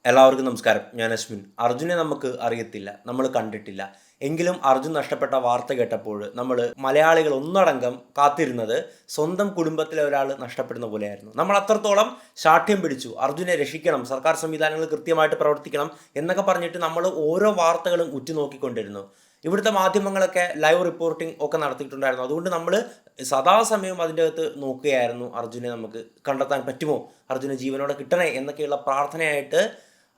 എല്ലാവർക്കും നമസ്കാരം. ഞാൻ അശ്വിൻ. അർജുനെ നമുക്ക് അറിയത്തില്ല, നമ്മൾ കണ്ടിട്ടില്ല. എങ്കിലും അർജുൻ നഷ്ടപ്പെട്ട വാർത്ത കേട്ടപ്പോൾ നമ്മൾ മലയാളികൾ ഒന്നടങ്കം കാത്തിരുന്നത് സ്വന്തം കുടുംബത്തിലെ ഒരാൾ നഷ്ടപ്പെടുന്ന പോലെയായിരുന്നു. നമ്മൾ അത്രത്തോളം ശാഠ്യം പിടിച്ചു. അർജുനെ രക്ഷിക്കണം, സർക്കാർ സംവിധാനങ്ങൾ കൃത്യമായിട്ട് പ്രവർത്തിക്കണം എന്നൊക്കെ പറഞ്ഞിട്ട് നമ്മൾ ഓരോ വാർത്തകളും ഉറ്റുനോക്കിക്കൊണ്ടിരുന്നു. ഇവിടുത്തെ മാധ്യമങ്ങളൊക്കെ ലൈവ് റിപ്പോർട്ടിംഗ് ഒക്കെ നടത്തിയിട്ടുണ്ടായിരുന്നു. അതുകൊണ്ട് നമ്മൾ സദാസമയം അതിൻ്റെ അകത്ത് നോക്കുകയായിരുന്നു, അർജുനെ നമുക്ക് കണ്ടെത്താൻ പറ്റുമോ, അർജുന ജീവനോടെ കിട്ടണേ എന്നൊക്കെയുള്ള പ്രാർത്ഥനയായിട്ട്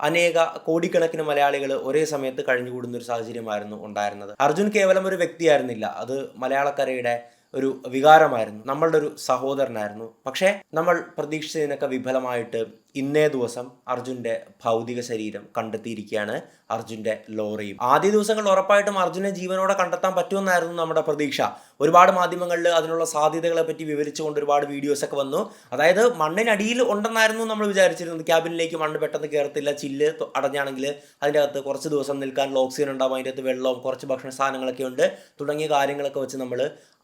അനേക കോടിക്കണക്കിന് മലയാളികൾ ഒരേ സമയത്ത് കഴിഞ്ഞുകൂടുന്ന ഒരു സാഹചര്യമായിരുന്നു ഉണ്ടായിരുന്നത്. അർജുൻ കേവലം ഒരു വ്യക്തിയായിരുന്നില്ല, അത് മലയാളക്കരയുടെ ഒരു വികാരമായിരുന്നു, നമ്മളുടെ ഒരു സഹോദരനായിരുന്നു. പക്ഷേ നമ്മൾ പ്രതീക്ഷിച്ചതിനൊക്കെ വിഫലമായിട്ട് ഇന്നേ ദിവസം അർജുൻ്റെ ഭൗതിക ശരീരം കണ്ടെത്തിയിരിക്കുകയാണ്, അർജുൻ്റെ ലോറിയും. ആദ്യ ദിവസങ്ങൾ ഉറപ്പായിട്ടും അർജുനെ ജീവനോടെ കണ്ടെത്താൻ പറ്റുമെന്നായിരുന്നു നമ്മുടെ പ്രതീക്ഷ. ഒരുപാട് മാധ്യമങ്ങളിൽ അതിനുള്ള സാധ്യതകളെ പറ്റി വിവരിച്ചുകൊണ്ട് ഒരുപാട് വീഡിയോസൊക്കെ വന്നു. അതായത് മണ്ണിനടിയിൽ ഉണ്ടെന്നായിരുന്നു നമ്മൾ വിചാരിച്ചിരുന്നത്. ക്യാബിനിലേക്ക് മണ്ണ് പെട്ടെന്ന് കയറത്തില്ല, ചില്ല് അടഞ്ഞാണെങ്കിൽ അതിൻ്റെ അകത്ത് കുറച്ച് ദിവസം നിൽക്കാൻ ഓക്സിജൻ ഉണ്ടാവും, അതിൻ്റെ അകത്ത് വെള്ളവും കുറച്ച് ഭക്ഷണ സാധനങ്ങളൊക്കെ ഉണ്ട് തുടങ്ങിയ കാര്യങ്ങളൊക്കെ വെച്ച് നമ്മൾ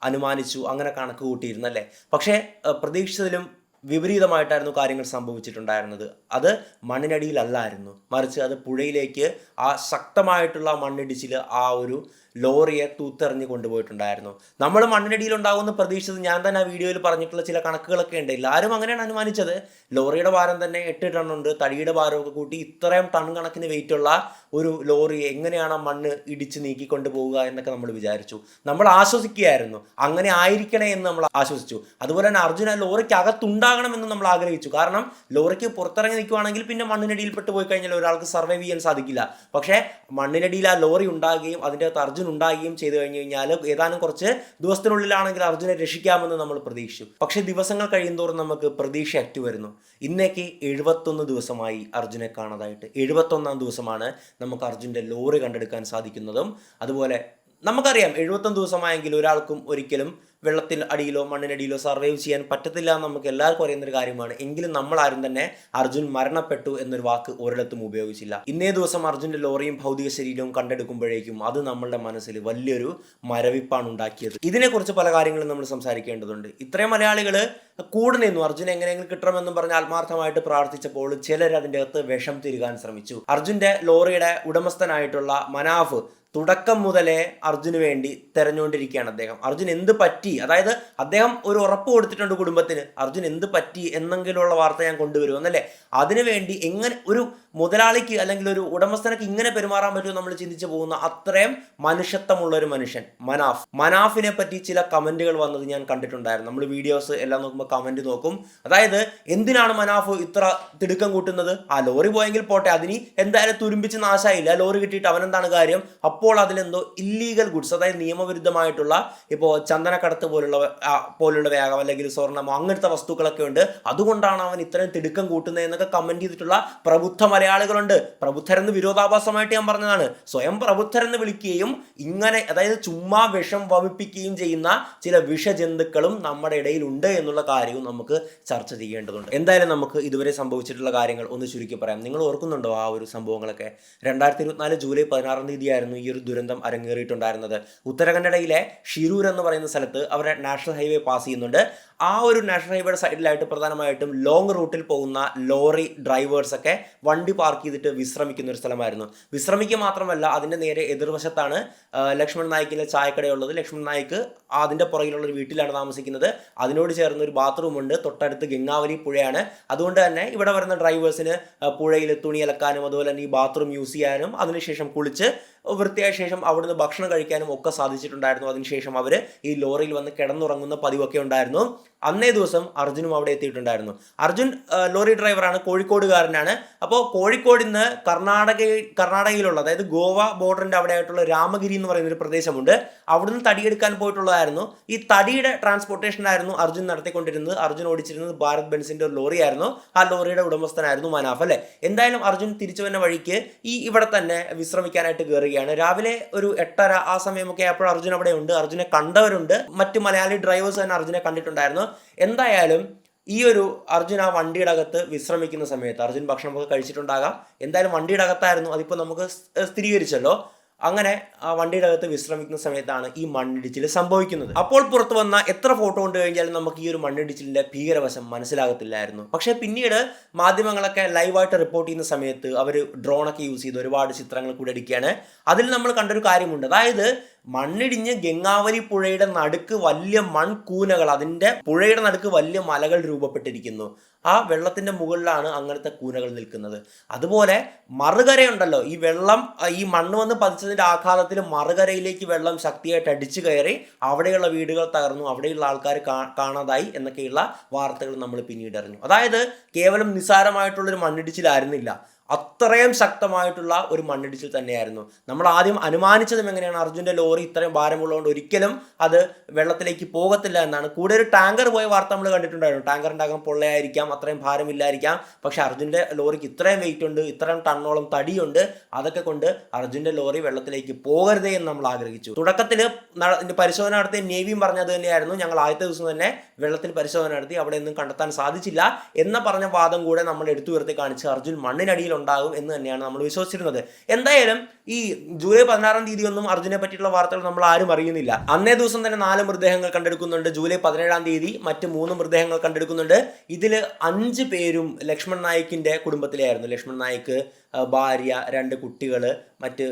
അനുമാനിച്ചു, അങ്ങനെ കണക്ക് കൂട്ടിയിരുന്നല്ലേ. പക്ഷേ പ്രതീക്ഷിച്ചതിലും വിപരീതമായിട്ടായിരുന്നു കാര്യങ്ങൾ സംഭവിച്ചിട്ടുണ്ടായിരുന്നത്. അത് മണ്ണിനടിയിലല്ലായിരുന്നു, മറിച്ച് അത് പുഴയിലേക്ക് ആ ശക്തമായിട്ടുള്ള മണ്ണിടിച്ചിൽ ആ ഒരു ലോറിയെ തൂത്തെറിഞ്ഞ് കൊണ്ടുപോയിട്ടുണ്ടായിരുന്നു. നമ്മൾ മണ്ണിനടിയിലുണ്ടാകുമെന്ന് പ്രതീക്ഷിച്ചത് ഞാൻ തന്നെ ആ വീഡിയോയിൽ പറഞ്ഞിട്ടുള്ള ചില കണക്കുകളൊക്കെ ഉണ്ട്. എല്ലാവരും അങ്ങനെയാണ് അനുമാനിച്ചത്. ലോറിയുടെ ഭാരം തന്നെ 8 ടൺ ഉണ്ട്, തടിയുടെ ഭാരമൊക്കെ കൂട്ടി ഇത്രയും ടൺ കണക്കിന് വെയിറ്റുള്ള ഒരു ലോറിയെ എങ്ങനെയാണ് മണ്ണ് ഇടിച്ച് നീക്കിക്കൊണ്ട് പോവുക എന്നൊക്കെ നമ്മൾ വിചാരിച്ചു. നമ്മൾ ആശ്വസിക്കുകയായിരുന്നു, അങ്ങനെ ആയിരിക്കണേ എന്ന് നമ്മൾ ആശ്വസിച്ചു. അതുപോലെ തന്നെ അർജുന ലോറിക്ക് അകത്തുണ്ടാകണമെന്ന് നമ്മൾ ആഗ്രഹിച്ചു. കാരണം ലോറിക്ക് പുറത്തിറങ്ങി നിൽക്കുകയാണെങ്കിൽ പിന്നെ മണ്ണിനടിയിൽപ്പെട്ട് പോയി കഴിഞ്ഞാൽ ഒരാൾക്ക് സർവൈവ് ചെയ്യാൻ സാധിക്കില്ല. പക്ഷേ മണ്ണിനടിയിൽ ആ ലോറി ഉണ്ടാകുകയും അതിൻ്റെ അകത്ത് അർജുൻ ഉണ്ടാകുകയും ചെയ്തു കഴിഞ്ഞു കഴിഞ്ഞാൽ ഏതാനും കുറച്ച് ദിവസത്തിനുള്ളിലാണെങ്കിൽ അർജുനെ രക്ഷിക്കാമെന്ന് നമ്മൾ പ്രതീക്ഷിച്ചു. പക്ഷേ ദിവസങ്ങൾ കഴിയുന്തോറും നമുക്ക് പ്രതീക്ഷ അറ്റുവരുന്നു. ഇന്നേക്ക് 71 ദിവസമായി അർജുനെ കാണാതായിട്ട്. 71ാം ദിവസമാണ് നമുക്ക് അർജുൻ്റെ ലോറി കണ്ടെടുക്കാൻ സാധിക്കുന്നതും. അതുപോലെ നമുക്കറിയാം 71 ദിവസമായെങ്കിൽ ഒരാൾക്കും ഒരിക്കലും വെള്ളത്തിൽ അടിയിലോ മണ്ണിനടിയിലോ സർവൈവ് ചെയ്യാൻ പറ്റത്തില്ല എന്ന് നമുക്ക് എല്ലാവർക്കും അറിയുന്നൊരു കാര്യമാണ്. എങ്കിലും നമ്മളാരും തന്നെ അർജുൻ മരണപ്പെട്ടു എന്നൊരു വാക്ക് ഒരിടത്തും ഉപയോഗിച്ചില്ല. ഇന്നേ ദിവസം അർജുൻ്റെ ലോറിയും ഭൗതിക ശരീരവും കണ്ടെടുക്കുമ്പോഴേക്കും അത് നമ്മളുടെ മനസ്സിൽ വലിയൊരു മരവിപ്പാണ് ഉണ്ടാക്കിയത്. ഇതിനെക്കുറിച്ച് പല കാര്യങ്ങളും നമ്മൾ സംസാരിക്കേണ്ടതുണ്ട്. ഇത്രയും മലയാളികൾ കൂടെ നിന്നു അർജുൻ എങ്ങനെയെങ്കിലും കിട്ടണമെന്നും പറഞ്ഞ് ആത്മാർത്ഥമായിട്ട് പ്രാർത്ഥിച്ചപ്പോൾ ചിലർ അതിൻ്റെ അകത്ത് വിഷം തിരുകാൻ ശ്രമിച്ചു. അർജുൻ്റെ ലോറിയുടെ ഉടമസ്ഥനായിട്ടുള്ള മനാഫ് തുടക്കം മുതലേ അർജുന് വേണ്ടി തെരഞ്ഞുകൊണ്ടിരിക്കുകയാണ്. അർജുൻ എന്ത് പറ്റി, അതായത് അദ്ദേഹം ഒരു ഉറപ്പ് കൊടുത്തിട്ടുണ്ട് കുടുംബത്തിന്, അർജുൻ എന്ത് പറ്റി എന്നെങ്കിലുള്ള വാർത്ത ഞാൻ കൊണ്ടുവരും എന്നല്ലേ. അതിനുവേണ്ടി എങ്ങനെ ഒരു മുതലാളിക്ക് അല്ലെങ്കിൽ ഒരു ഉടമസ്ഥനക്ക് ഇങ്ങനെ പെരുമാറാൻ പറ്റുമോ നമ്മൾ ചിന്തിച്ചു പോകുന്ന അത്രയും മനുഷ്യത്വമുള്ള ഒരു മനുഷ്യൻ മനാഫിനെ പറ്റി ചില കമന്റുകൾ വന്നത് ഞാൻ കണ്ടിട്ടുണ്ടായിരുന്നു. നമ്മൾ വീഡിയോസ് എല്ലാം നോക്കുമ്പോൾ കമന്റ് നോക്കും. അതായത് എന്തിനാണ് മനാഫ് ഇത്ര തിടുക്കം കൂട്ടുന്നത്, ആ ലോറി പോയെങ്കിൽ പോട്ടെ, അതിന് എന്തായാലും തുരുമ്പിച്ച് നാശമായില്ല, ലോറി കിട്ടിയിട്ട് അവനെന്താണ് കാര്യം, അപ്പോൾ അതിലെന്തോ ഇല്ലീഗൽ ഗുഡ്സ്, അതായത് നിയമവിരുദ്ധമായിട്ടുള്ള ഇപ്പോൾ ചന്ദനക്കടത്ത് പോലുള്ള വേഗം അല്ലെങ്കിൽ സ്വർണ്ണമോ അങ്ങനത്തെ വസ്തുക്കളൊക്കെ ഉണ്ട്, അതുകൊണ്ടാണ് അവൻ ഇത്രയും തിടുക്കം കൂട്ടുന്നത് എന്നൊക്കെ കമന്റ് ചെയ്തിട്ടുള്ള പ്രബുദ്ധ മലയാളികളുണ്ട്. പ്രബുദ്ധരെന്ന് വിരോധാഭാസമായിട്ട് ഞാൻ പറഞ്ഞതാണ്. സ്വയം പ്രബുദ്ധരെന്ന് വിളിക്കുകയും ഇങ്ങനെ അതായത് ചുമ്മാ വിഷം വമിപ്പിക്കുകയും ചെയ്യുന്ന ചില വിഷജന്തുക്കളും നമ്മുടെ ഇടയിൽ ഉണ്ട് എന്നുള്ള കാര്യവും നമുക്ക് ചർച്ച ചെയ്യേണ്ടതുണ്ട്. എന്തായാലും നമുക്ക് ഇതുവരെ സംഭവിച്ചിട്ടുള്ള കാര്യങ്ങൾ ഒന്ന് ചുരുക്കി പറയാം. നിങ്ങൾ ഓർക്കുന്നുണ്ടോ ആ ഒരു സംഭവങ്ങളൊക്കെ? 2024 ജൂലൈ 16 തീയതിയായിരുന്നു ഈ ഒരു ദുരന്തം അരങ്ങേറിയിട്ടുണ്ടായിരുന്നത്. ഉത്തരാഖണ്ഡിലെ ഷിരൂർ എന്ന് പറയുന്ന സ്ഥലത്ത് അവരെ നാഷണൽ ഹൈവേ പാസ് ചെയ്യുന്നുണ്ട്. ആ ഒരു നാഷണൽ ഹൈവേയുടെ സൈഡിലായിട്ട് പ്രധാനമായിട്ടും ലോങ് റൂട്ടിൽ പോകുന്ന ലോറി ഡ്രൈവേഴ്സൊക്കെ വണ്ടി പാർക്ക് ചെയ്തിട്ട് വിശ്രമിക്കുന്ന ഒരു സ്ഥലമായിരുന്നു. വിശ്രമിക്കുക മാത്രമല്ല, അതിൻ്റെ നേരെ എതിർവശത്താണ് ലക്ഷ്മൺ നായിക്കിലെ ചായക്കടയുള്ളത്. ലക്ഷ്മൺ നായിക്ക് അതിൻ്റെ പുറകിലുള്ള ഒരു വീട്ടിലാണ് താമസിക്കുന്നത്. അതിനോട് ചേർന്ന് ഒരു ബാത്റൂം ഉണ്ട്. തൊട്ടടുത്ത് ഗംഗാവലി പുഴയാണ്. അതുകൊണ്ട് തന്നെ ഇവിടെ വരുന്ന ഡ്രൈവേഴ്സിന് പുഴയിൽ തുണി അലക്കാനും അതുപോലെ തന്നെ ഈ ബാത്റൂം യൂസ് ചെയ്യാനും അതിനുശേഷം കുളിച്ച് വൃത്തിയായ ശേഷം അവിടുന്ന് ഭക്ഷണം കഴിക്കാനും ഒക്കെ സാധിച്ചിട്ടുണ്ടായിരുന്നു. അതിനുശേഷം അവർ ഈ ലോറിയിൽ വന്ന് കിടന്നുറങ്ങുന്ന പതിവൊക്കെ ഉണ്ടായിരുന്നു. അന്നേ ദിവസം അർജുനും അവിടെ എത്തിയിട്ടുണ്ടായിരുന്നു. അർജുൻ ലോറി ഡ്രൈവറാണ്, കോഴിക്കോടുകാരനാണ്. അപ്പോൾ കോഴിക്കോട് നിന്ന് കർണാടകയിലുള്ള അതായത് ഗോവ ബോർഡറിൻ്റെ അവിടെ ആയിട്ടുള്ള രാമഗിരി എന്ന് പറയുന്നൊരു പ്രദേശമുണ്ട്. അവിടുന്ന് തടിയെടുക്കാൻ പോയിട്ടുള്ളതായിരുന്നു. ഈ തടിയുടെ ട്രാൻസ്പോർട്ടേഷനായിരുന്നു അർജുൻ നടത്തിക്കൊണ്ടിരുന്നത്. അർജുൻ ഓടിച്ചിരുന്നത് ഭാരത് ബെൻസിൻ്റെ ഒരു ലോറിയായിരുന്നു. ആ ലോറിയുടെ ഉടമസ്ഥനായിരുന്നു മനാഫ് അല്ലേ. എന്തായാലും അർജുൻ തിരിച്ചു വന്ന വഴിക്ക് ഇവിടെ തന്നെ വിശ്രമിക്കാനായിട്ട് കയറുകയാണ്. രാവിലെ ഒരു 8:30 ആ സമയമൊക്കെ ആയപ്പോൾ അർജുൻ അവിടെ ഉണ്ട്. അർജുനെ കണ്ടവരുണ്ട്, മറ്റു മലയാളി ഡ്രൈവേഴ്സ് തന്നെ അർജുനെ കണ്ടിട്ടുണ്ടായിരുന്നു. എന്തായാലും ഈ ഒരു അർജുൻ ആ വണ്ടിയുടെ അകത്ത് വിശ്രമിക്കുന്ന സമയത്ത് അർജുൻ ഭക്ഷണമൊക്കെ കഴിച്ചിട്ടുണ്ടാകാം. എന്തായാലും വണ്ടിയുടെ അകത്തായിരുന്നു, അതിപ്പോൾ നമുക്ക് സ്ഥിരീകരിച്ചല്ലോ. അങ്ങനെ ആ വണ്ടിയുടെ അകത്ത് വിശ്രമിക്കുന്ന സമയത്താണ് ഈ മണ്ണിടിച്ചിൽ സംഭവിക്കുന്നത്. അപ്പോൾ പുറത്തു വന്ന എത്ര ഫോട്ടോ കൊണ്ട് കഴിഞ്ഞാലും നമുക്ക് ഈ ഒരു മണ്ണിടിച്ചിലിന്റെ ഭീകരവശം മനസ്സിലാകത്തില്ലായിരുന്നു. പക്ഷേ പിന്നീട് മാധ്യമങ്ങളൊക്കെ ലൈവായിട്ട് റിപ്പോർട്ട് ചെയ്യുന്ന സമയത്ത് അവർ ഡ്രോണൊക്കെ യൂസ് ചെയ്ത് ഒരുപാട് ചിത്രങ്ങൾ കൂടെ എടുക്കുകയാണ്. അതിൽ നമ്മൾ കണ്ടൊരു കാര്യമുണ്ട്. അതായത് മണ്ണിടിഞ്ഞ് ഗംഗാവലി പുഴയുടെ നടുക്ക് വലിയ മൺകൂനകൾ, അതിൻ്റെ പുഴയുടെ നടുക്ക് വലിയ മലകൾ രൂപപ്പെട്ടിരിക്കുന്നു. ആ വെള്ളത്തിൻ്റെ മുകളിലാണ് അങ്ങനത്തെ കൂനകൾ നിൽക്കുന്നത്. അതുപോലെ മറുകരയുണ്ടല്ലോ, ഈ വെള്ളം ഈ മണ്ണ് വന്ന് പതിച്ചതിൻ്റെ ആഘാതത്തിൽ മറുകരയിലേക്ക് വെള്ളം ശക്തിയായിട്ട് അടിച്ചു കയറി അവിടെയുള്ള വീടുകൾ തകർന്നു, അവിടെയുള്ള ആൾക്കാർ കാണാതായി എന്നൊക്കെയുള്ള വാർത്തകൾ നമ്മൾ പിന്നീട് അറിഞ്ഞു. അതായത് കേവലം നിസ്സാരമായിട്ടുള്ളൊരു മണ്ണിടിച്ചിലായിരുന്നില്ല, അത്രയും ശക്തമായിട്ടുള്ള ഒരു മണ്ണിടിച്ചിൽ തന്നെയായിരുന്നു. നമ്മൾ ആദ്യം അനുമാനിച്ചതും എങ്ങനെയാണ്, അർജുൻ്റെ ലോറി ഇത്രയും ഭാരമുള്ളതുകൊണ്ട് ഒരിക്കലും അത് വെള്ളത്തിലേക്ക് പോകത്തില്ല എന്നാണ്. കൂടെ ഒരു ടാങ്കർ പോയ വാർത്ത നമ്മൾ കണ്ടിട്ടുണ്ടായിരുന്നു. ടാങ്കറിൻ്റെ അകം പൊള്ളയായിരിക്കാം, അത്രയും ഭാരമില്ലായിരിക്കാം, പക്ഷേ അർജുൻ്റെ ലോറിക്ക് ഇത്രയും വെയിറ്റ് ഉണ്ട്, ഇത്രയും ടണ്ണോളം തടിയുണ്ട്, അതൊക്കെ കൊണ്ട് അർജുൻ്റെ ലോറി വെള്ളത്തിലേക്ക് പോകരുതേ എന്ന് നമ്മൾ ആഗ്രഹിച്ചു. തുടക്കത്തിൽ പരിശോധന നടത്തിയ നേവിയും പറഞ്ഞത് തന്നെയായിരുന്നു, ഞങ്ങൾ ആദ്യത്തെ ദിവസം തന്നെ വെള്ളത്തിൽ പരിശോധന നടത്തി, അവിടെ ഒന്നും കണ്ടെത്താൻ സാധിച്ചില്ല എന്ന പറഞ്ഞ വാദം കൂടെ നമ്മൾ എടുത്തുയർത്തി കാണിച്ച് അർജുൻ മണ്ണിനടിയിൽ ഉണ്ടാകും എന്ന് തന്നെയാണ് നമ്മൾ വിശ്വസിച്ചിരുന്നത്. എന്തായാലും ഈ ജൂലൈ 16 തീയതി ഒന്നും അർജുനെ പറ്റിയിട്ടുള്ള വാർത്തകൾ നമ്മൾ ആരും അറിയുന്നില്ല. അന്നേ ദിവസം തന്നെ 4 മൃതദേഹങ്ങൾ കണ്ടെടുക്കുന്നുണ്ട്. ജൂലൈ 17 തീയതി മറ്റ് 3 മൃതദേഹങ്ങൾ കണ്ടെടുക്കുന്നുണ്ട്. ഇതിൽ 5 പേരും ലക്ഷ്മൺ നായിക്കിന്റെ കുടുംബത്തിലായിരുന്നു. ലക്ഷ്മൺ നായിക്ക്, ഭാര്യ, 2 കുട്ടികൾ, മറ്റ്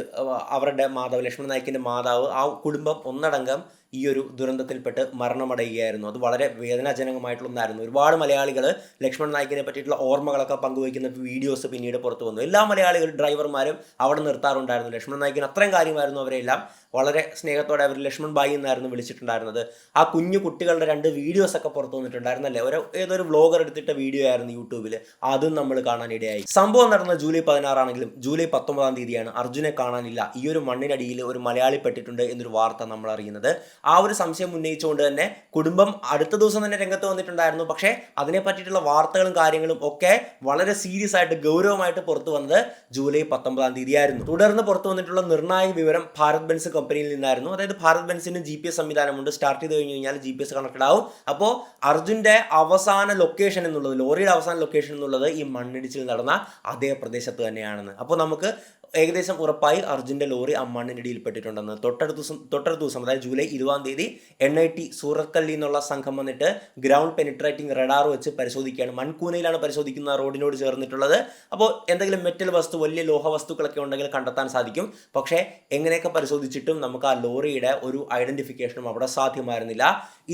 അവരുടെ മാതാവ്, ലക്ഷ്മൺ നായിക്കിന്റെ മാതാവ്, ആ കുടുംബം ഒന്നടങ്കം ഈ ഒരു ദുരന്തത്തിൽപ്പെട്ട് മരണമടയുകയായിരുന്നു. അത് വളരെ വേദനാജനകമായിട്ടുള്ള ഒന്നായിരുന്നു. ഒരുപാട് മലയാളികൾ ലക്ഷ്മൺ നായിക്കിനെ പറ്റിയിട്ടുള്ള ഓർമ്മകളൊക്കെ പങ്കുവയ്ക്കുന്ന വീഡിയോസ് പിന്നീട് പുറത്തു വന്നു. എല്ലാ മലയാളികളും ഡ്രൈവർമാരും അവിടെ നിർത്താറുണ്ടായിരുന്നു. ലക്ഷ്മൺ നായിക്കിന് അത്രയും കാര്യമായിരുന്നു അവരെല്ലാം. വളരെ സ്നേഹത്തോടെ അവർ ലക്ഷ്മൺ ബായി എന്നായിരുന്നു വിളിച്ചിട്ടുണ്ടായിരുന്നത്. ആ കുഞ്ഞു കുട്ടികളുടെ 2 വീഡിയോസൊക്കെ പുറത്തു വന്നിട്ടുണ്ടായിരുന്നല്ലേ. ഏതൊരു വ്ലോഗർ എടുത്തിട്ട വീഡിയോ ആയിരുന്നു യൂട്യൂബിൽ, അതും നമ്മൾ കാണാനിടയായി. സംഭവം നടന്ന ജൂലൈ 16 ആണെങ്കിലും ജൂലൈ 19 തീയതിയാണ് അർജുനെ കാണാനില്ല, ഈ ഒരു മണ്ണിനടിയിൽ ഒരു മലയാളി പെട്ടിട്ടുണ്ട് എന്നൊരു വാർത്ത നമ്മൾ അറിയുന്നത്. ആ ഒരു സംശയം ഉന്നയിച്ചുകൊണ്ട് തന്നെ കുടുംബം അടുത്ത ദിവസം തന്നെ രംഗത്ത് വന്നിട്ടുണ്ടായിരുന്നു. പക്ഷേ അതിനെ പറ്റിയിട്ടുള്ള വാർത്തകളും കാര്യങ്ങളും ഒക്കെ വളരെ സീരിയസ് ആയിട്ട് ഗൗരവമായിട്ട് പുറത്തു വന്നത് ജൂലൈ 19 തീയതിയായിരുന്നു. തുടർന്ന് പുറത്തു വന്നിട്ടുള്ള നിർണായക വിവരം ഭാരത് ബെൻസ് കമ്പനിയിൽ നിന്നായിരുന്നു. അതായത് ഭാരത് ബെൻസിന് GPS സംവിധാനമുണ്ട്. സ്റ്റാർട്ട് ചെയ്ത് കഴിഞ്ഞ് കഴിഞ്ഞാൽ GPS കണക്റ്റഡ് ആവും. അപ്പോൾ അർജുൻ്റെ അവസാന ലൊക്കേഷൻ എന്നുള്ളത്, ലോറിയുടെ അവസാന ലൊക്കേഷൻ എന്നുള്ളത് ഈ മണ്ണിടിച്ചിൽ നടന്ന അതേ പ്രദേശത്ത് തന്നെയാണെന്ന്. അപ്പോൾ നമുക്ക് ഏകദേശം ഉറപ്പായി അർജുൻ്റെ ലോറി ആ മണ്ണിനടിയിൽപ്പെട്ടിട്ടുണ്ടെന്ന്. തൊട്ടടുത്ത ദിവസം അതായത് ജൂലൈ 20 തീയതി NIT സൂറത്കല്ലിൽ നിന്നുള്ള സംഘം വന്നിട്ട് ഗ്രൗണ്ട് പെനിട്രേറ്റിംഗ് റഡാർ വെച്ച് പരിശോധിക്കുകയാണ്. മൺകൂനയിലാണ് പരിശോധിക്കുന്ന, റോഡിനോട് ചേർന്നിട്ടുള്ളത്. അപ്പോൾ എന്തെങ്കിലും മെറ്റൽ വസ്തു, വലിയ ലോഹ വസ്തുക്കളൊക്കെ ഉണ്ടെങ്കിൽ കണ്ടെത്താൻ സാധിക്കും. പക്ഷേ എങ്ങനെയൊക്കെ പരിശോധിച്ചിട്ടും നമുക്ക് ആ ലോറിയുടെ ഒരു ഐഡന്റിഫിക്കേഷനും അവിടെ സാധ്യമായിരുന്നില്ല.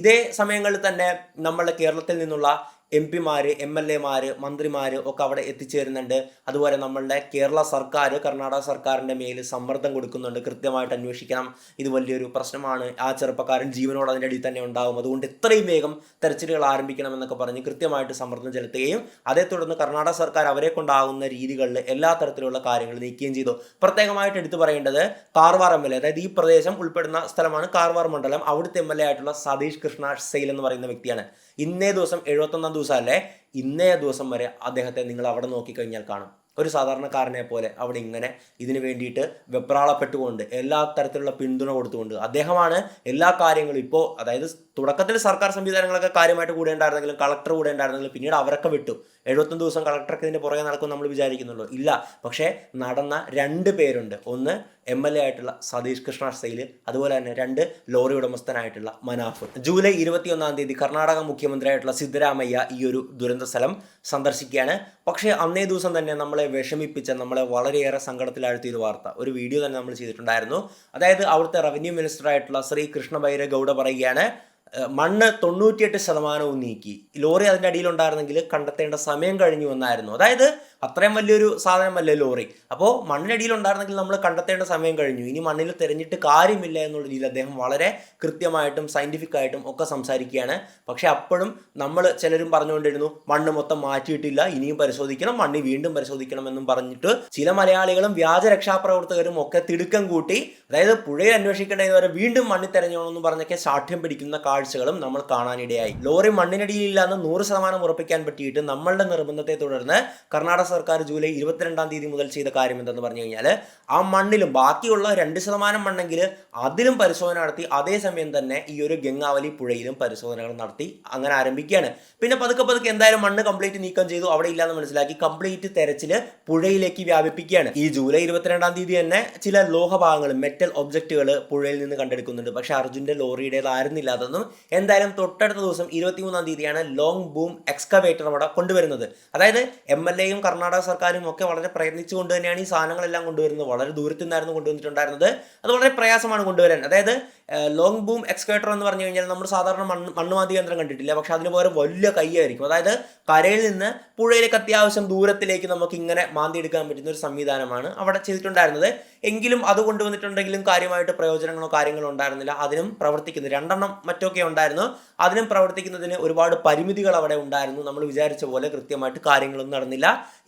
ഇതേ സമയങ്ങളിൽ തന്നെ നമ്മളുടെ കേരളത്തിൽ നിന്നുള്ള MP-മാർ, MLA-മാർ, മന്ത്രിമാർ ഒക്കെ അവിടെ എത്തിച്ചേരുന്നുണ്ട്. അതുപോലെ നമ്മളുടെ കേരള സർക്കാർ, കർണാടക സർക്കാരിൻ്റെ മേൽ സമ്മർദ്ദം കൊടുക്കുന്നുണ്ട്. കൃത്യമായിട്ട് അന്വേഷിക്കണം, ഇത് വലിയൊരു പ്രശ്നമാണ്, ആ ചെറുപ്പക്കാരൻ ജീവനോട് അതിൻ്റെ അടിയിൽ തന്നെ ഉണ്ടാകും, അതുകൊണ്ട് എത്രയും വേഗം തെരച്ചിലുകൾ ആരംഭിക്കണം എന്നൊക്കെ പറഞ്ഞ് കൃത്യമായിട്ട് സമ്മർദ്ദം ചെലുത്തുകയും അതേ തുടർന്ന് കർണാടക സർക്കാർ അവരെ കൊണ്ടാകുന്ന രീതികളിൽ എല്ലാ തരത്തിലുള്ള കാര്യങ്ങൾ നീക്കുകയും ചെയ്തു. പ്രത്യേകമായിട്ട് എടുത്തു പറയേണ്ടത് കാർവാർ MLA, അതായത് ഈ പ്രദേശം ഉൾപ്പെടുന്ന സ്ഥലമാണ് കാർവാർ മണ്ഡലം. അവിടുത്തെ MLA ആയിട്ടുള്ള സതീഷ് കൃഷ്ണ സെയിൽ എന്ന് പറയുന്ന വ്യക്തിയാണ്. ഇന്നേ ദിവസം 71 ദിവസമല്ലേ, ഇന്നേ ദിവസം വരെ അദ്ദേഹത്തെ നിങ്ങൾ അവിടെ നോക്കിക്കഴിഞ്ഞാൽ കാണും. ഒരു സാധാരണക്കാരനെ പോലെ അവിടെ ഇങ്ങനെ ഇതിനു വേണ്ടിയിട്ട് വെപ്രാളപ്പെട്ടുകൊണ്ട് എല്ലാ തരത്തിലുള്ള പിന്തുണ കൊടുത്തുകൊണ്ട് അദ്ദേഹമാണ് എല്ലാ കാര്യങ്ങളും. ഇപ്പോൾ അതായത് തുടക്കത്തിൽ സർക്കാർ സംവിധാനങ്ങളൊക്കെ കാര്യമായിട്ട് കൂടെ ഉണ്ടായിരുന്നെങ്കിലും, കളക്ടർ കൂടെ ഉണ്ടായിരുന്നെങ്കിലും പിന്നീട് അവരൊക്കെ വിട്ടു. 71 ദിവസം കളക്ടർക്ക് ഇതിൻ്റെ പുറകെ നടക്കും നമ്മൾ വിചാരിക്കുന്നുള്ളൂ, ഇല്ല. പക്ഷേ നടന്ന 2 പേരുണ്ട്. ഒന്ന് MLA ആയിട്ടുള്ള സതീഷ് കൃഷ്ണ സെയിൽ, അതുപോലെ തന്നെ 2 ലോറി ഉടമസ്ഥനായിട്ടുള്ള മനാഫ്. ജൂലൈ 21 തീയതി കർണാടക മുഖ്യമന്ത്രിയായിട്ടുള്ള സിദ്ധരാമയ്യ ഈ ഒരു ദുരന്ത സ്ഥലം സന്ദർശിക്കുകയാണ്. പക്ഷേ അന്നേ ദിവസം തന്നെ നമ്മളെ വിഷമിപ്പിച്ച, നമ്മളെ വളരെയേറെ സങ്കടത്തിലാഴ്ത്തിയൊരു വാർത്ത, ഒരു വീഡിയോ തന്നെ നമ്മൾ ചെയ്തിട്ടുണ്ടായിരുന്നു. അതായത് അവിടുത്തെ റവന്യൂ മിനിസ്റ്റർ ആയിട്ടുള്ള ശ്രീ കൃഷ്ണ ബൈര ഗൗഡ പറയുകയാണ്, മണ്ണ് 98% നീക്കി, ലോറി അതിൻ്റെ അടിയിലുണ്ടായിരുന്നെങ്കിൽ കണ്ടെത്തേണ്ട സമയം കഴിഞ്ഞു എന്നായിരുന്നു. അതായത് അത്രയും വലിയൊരു സാധനമല്ലേ ലോറി. അപ്പോൾ മണ്ണിനടിയിലുണ്ടായിരുന്നെങ്കിൽ നമ്മൾ കണ്ടെത്തേണ്ട സമയം കഴിഞ്ഞു, ഇനി മണ്ണിൽ തിരഞ്ഞിട്ട് കാര്യമില്ല എന്നുള്ള രീതിയിൽ അദ്ദേഹം വളരെ കൃത്യമായിട്ടും സയൻറ്റിഫിക് ആയിട്ടും ഒക്കെ സംസാരിക്കുകയാണ്. പക്ഷേ അപ്പോഴും നമ്മൾ ചിലരും പറഞ്ഞുകൊണ്ടിരുന്നു മണ്ണ് മൊത്തം മാറ്റിയിട്ടില്ല, ഇനിയും പരിശോധിക്കണം, മണ്ണ് വീണ്ടും പരിശോധിക്കണം എന്നും പറഞ്ഞിട്ട് ചില മലയാളികളും വ്യാജ രക്ഷാപ്രവർത്തകരും ഒക്കെ തിടുക്കം കൂട്ടി, അതായത് പുഴയിൽ അന്വേഷിക്കേണ്ടവരെ വീണ്ടും മണ്ണിൽ തെരഞ്ഞോണമെന്ന് പറഞ്ഞൊക്കെ ശാഠ്യം പിടിക്കുന്ന കാഴ്ച കാഴ്ചകളും നമ്മൾ കാണാനിടയായി. ലോറി മണ്ണിനടിയിലില്ലാന്ന് 100% ഉറപ്പിക്കാൻ പറ്റിയിട്ട് നമ്മളുടെ നിർബന്ധത്തെ തുടർന്ന് കർണാടക സർക്കാർ ജൂലൈ 22 തീയതി മുതൽ ചെയ്ത കാര്യം എന്തെന്ന് പറഞ്ഞു കഴിഞ്ഞാൽ ആ മണ്ണിലും ബാക്കിയുള്ള 2% മണ്ണെങ്കിൽ അതിലും പരിശോധന നടത്തി അതേസമയം തന്നെ ഈ ഒരു ഗംഗാവലി പുഴയിലും പരിശോധനകൾ നടത്തി അങ്ങനെ ആരംഭിക്കുകയാണ്. പിന്നെ പതുക്കെ എന്തായാലും മണ്ണ് കംപ്ലീറ്റ് നീക്കം ചെയ്തു, അവിടെ ഇല്ലാന്ന് മനസ്സിലാക്കി കംപ്ലീറ്റ് തെരച്ചില് പുഴയിലേക്ക് വ്യാപിപ്പിക്കുകയാണ്. ഈ ജൂലൈ 22 തീയതി തന്നെ ചില ലോഹഭാഗങ്ങൾ മെറ്റൽ ഒബ്ജക്റ്റുകൾ പുഴയിൽ നിന്ന് കണ്ടെടുക്കുന്നുണ്ട്. പക്ഷെ അർജുന്റെ ലോറിയുടേതായിരുന്നില്ല അതൊന്നും. എന്തായാലും തൊട്ടടുത്ത ദിവസം 23 തീയതിയാണ് ലോങ് ബൂം എക്സ്കവേറ്റർ അവിടെ കൊണ്ടുവരുന്നത്. അതായത് MLAയും കർണാടക സർക്കാരും ഒക്കെ വളരെ പ്രയത്നിച്ചുകൊണ്ട് തന്നെയാണ് ഈ സാധനങ്ങളെല്ലാം കൊണ്ടുവരുന്നത്. വളരെ ദൂരത്തു നിന്നായിരുന്നു കൊണ്ടുവന്നിട്ടുണ്ടായിരുന്നത്. അത് വളരെ പ്രയാസമാണ് കൊണ്ടുവരാൻ. അതായത് ലോങ് ബൂം എക്സ്കവേറ്റർ എന്ന് പറഞ്ഞു കഴിഞ്ഞാൽ നമ്മൾ സാധാരണ മണ്ണുമാന്തി യന്ത്രം കണ്ടിട്ടില്ല, പക്ഷെ അതിന് പകരം വലിയ കൈയായിരിക്കും. അതായത് കരയിൽ നിന്ന് പുഴയിലേക്ക് അത്യാവശ്യം ദൂരത്തിലേക്ക് നമുക്ക് ഇങ്ങനെ മാന്തി എടുക്കാൻ പറ്റുന്ന ഒരു സംവിധാനമാണ് അവിടെ ചെയ്തിട്ടുണ്ടായിരുന്നത്. എങ്കിലും അത് കൊണ്ടുവന്നിട്ടുണ്ടെങ്കിലും കാര്യമായിട്ട് പ്രയോജനങ്ങളോ കാര്യങ്ങളോ ഉണ്ടായിരുന്നില്ല. അതിനും പ്രവർത്തിക്കുന്നത് 2 മറ്റൊക്കെ ഉണ്ടായിരുന്നു. അതിനും പ്രവർത്തിക്കുന്നതിന് ഒരുപാട് പരിമിതികൾ അവിടെ ഉണ്ടായിരുന്നു. നമ്മൾ വിചാരിച്ച പോലെ കൃത്യമായിട്ട് കാര്യങ്ങളൊന്നും നടന്നില്ല.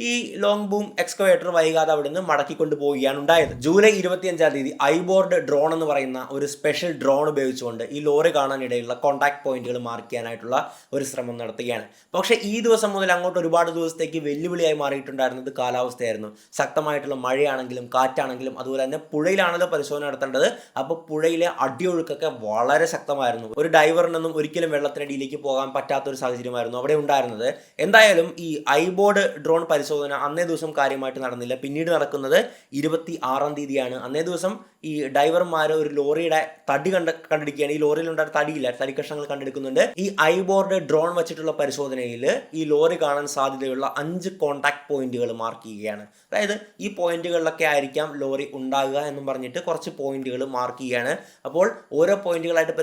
ഈ ലോങ് ബൂം എക്സ്കവേറ്റർ വൈകാതെ അവിടെ നിന്ന് മടക്കിക്കൊണ്ട് പോവുകയാണ് ഉണ്ടായത്. ജൂലൈ 25 തീയതി ഐബോർഡ് ഡ്രോൺ എന്ന് പറയുന്ന ഒരു സ്പെഷ്യൽ ഡ്രോൺ ഉപയോഗിച്ചുകൊണ്ട് ഈ ലോറി കാണാനിടയിലുള്ള കോൺടാക്ട് പോയിന്റുകൾ മാർക്ക് ചെയ്യാനായിട്ടുള്ള ഒരു ശ്രമം നടത്തുകയാണ്. പക്ഷേ ഈ ദിവസം മുതൽ അങ്ങോട്ട് ഒരുപാട് ദിവസത്തേക്ക് വെല്ലുവിളിയായി മാറിയിട്ടുണ്ടായിരുന്നത് കാലാവസ്ഥയായിരുന്നു. ശക്തമായിട്ടുള്ള മഴയാണെങ്കിലും കാറ്റാണെങ്കിലും അതുപോലെ തന്നെ പുഴയിലാണല്ലോ പരിശോധന നടത്തേണ്ടത്. അപ്പോൾ പുഴയിലെ അടിയൊഴുക്കൊക്കെ വളരെ ശക്തമായിരുന്നു. ഒരു ഡൈവറിനൊന്നും ഒരിക്കലും വെള്ളത്തിനടിയിലേക്ക് പോകാൻ പറ്റാത്തൊരു സാഹചര്യമായിരുന്നു അവിടെ ഉണ്ടായിരുന്നത്. എന്തായാലും ഈ ഐബോർഡ് ഡ്രോൺ പരിശോധന അന്നേ ദിവസം കാര്യമായിട്ട് നടന്നില്ല. പിന്നീട് നടക്കുന്നത് 26 തീയതിയാണ്. അന്നേ ദിവസം ഈ ഡൈവർമാർ ഒരു ലോറിയുടെ തടി കണ്ടെടുക്കുകയാണ്. ഈ ലോറിയിലുണ്ടായ തടിയില്ല, തടി കഷ്ണങ്ങൾ കണ്ടെടുക്കുന്നുണ്ട്. ഈ ഐബോർഡ് ഡ്രോൺ വെച്ചിട്ടുള്ള പരിശോധനയിൽ ഈ ലോറി കാണാൻ സാധ്യതയുള്ള 5 കോൺടാക്ട് പോയിന്റുകൾ മാർക്ക് ചെയ്യുകയാണ്. അതായത് ഈ പോയിന്റുകളിലൊക്കെ ആയിരിക്കാം ലോറി ഉണ്ടാകുക എന്നും പറഞ്ഞിട്ട് കുറച്ച് പോയിന്റുകൾ മാർക്ക് ചെയ്യുകയാണ്. അപ്പോൾ ഓരോ പോയിന്റുകളായിട്ട്